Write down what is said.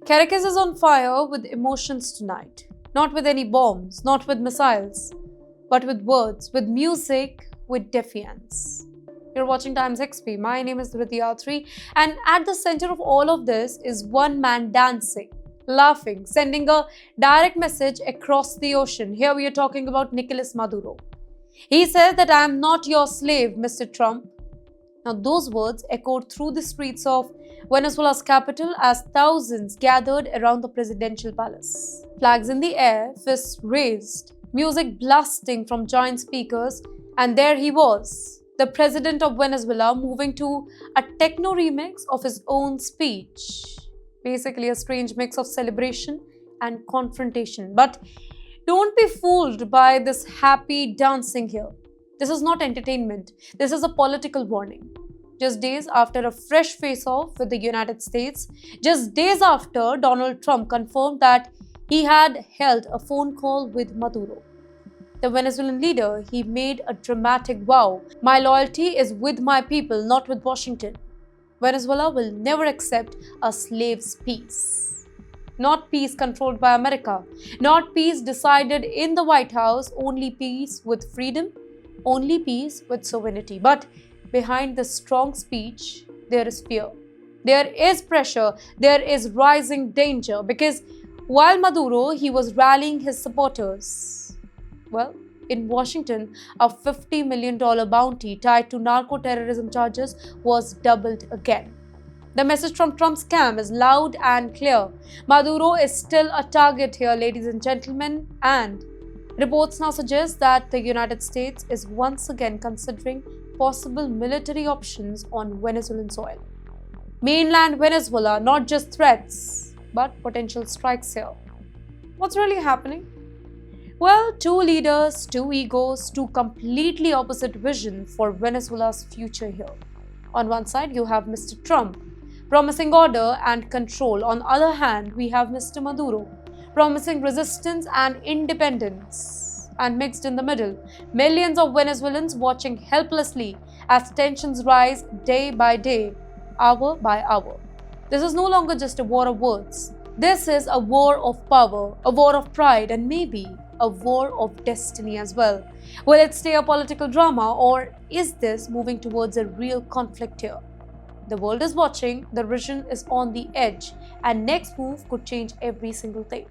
Caracas is on fire with emotions tonight. Not with any bombs, not with missiles, but with words, with music, with defiance. You're watching Times XP. My name is Dhriti Athri, and at the center of all of this is one man dancing, laughing, sending a direct message across the ocean. Here we are talking about Nicolas Maduro. He says that I am not your slave, Mr. Trump. Now, those words echoed through the streets of Venezuela's capital as thousands gathered around the presidential palace. Flags in the air, fists raised, music blasting from giant speakers, and there he was, the president of Venezuela, moving to a techno remix of his own speech. Basically, a strange mix of celebration and confrontation. But don't be fooled by this happy dancing here. This is not entertainment. This is a political warning. Just days after a fresh face-off with the United States, just days after Donald Trump confirmed that he had held a phone call with Maduro, the Venezuelan leader, he made a dramatic vow. My loyalty is with my people, not with Washington. Venezuela will never accept a slave's peace. Not peace controlled by America, not peace decided in the White House, only peace with freedom, only peace with sovereignty. But behind the strong speech, there is fear. There is pressure. There is rising danger because while Maduro, he was rallying his supporters. Well, in Washington, a $50 million bounty tied to narco-terrorism charges was doubled again. The message from Trump's camp is loud and clear. Maduro is still a target here, ladies and gentlemen, and reports now suggest that the United States is once again considering possible military options on Venezuelan soil. Mainland Venezuela, not just threats, but potential strikes here. What's really happening? Well, two leaders, two egos, two completely opposite visions for Venezuela's future here. On one side, you have Mr. Trump, promising order and control. On the other hand, we have Mr. Maduro, promising resistance and independence. And mixed in the middle, millions of Venezuelans watching helplessly as tensions rise day by day, hour by hour. This is no longer just a war of words. This is a war of power, a war of pride, and maybe a war of destiny as well. Will it stay a political drama, or is this moving towards a real conflict here? The world is watching, the region is on the edge, and next move could change every single thing.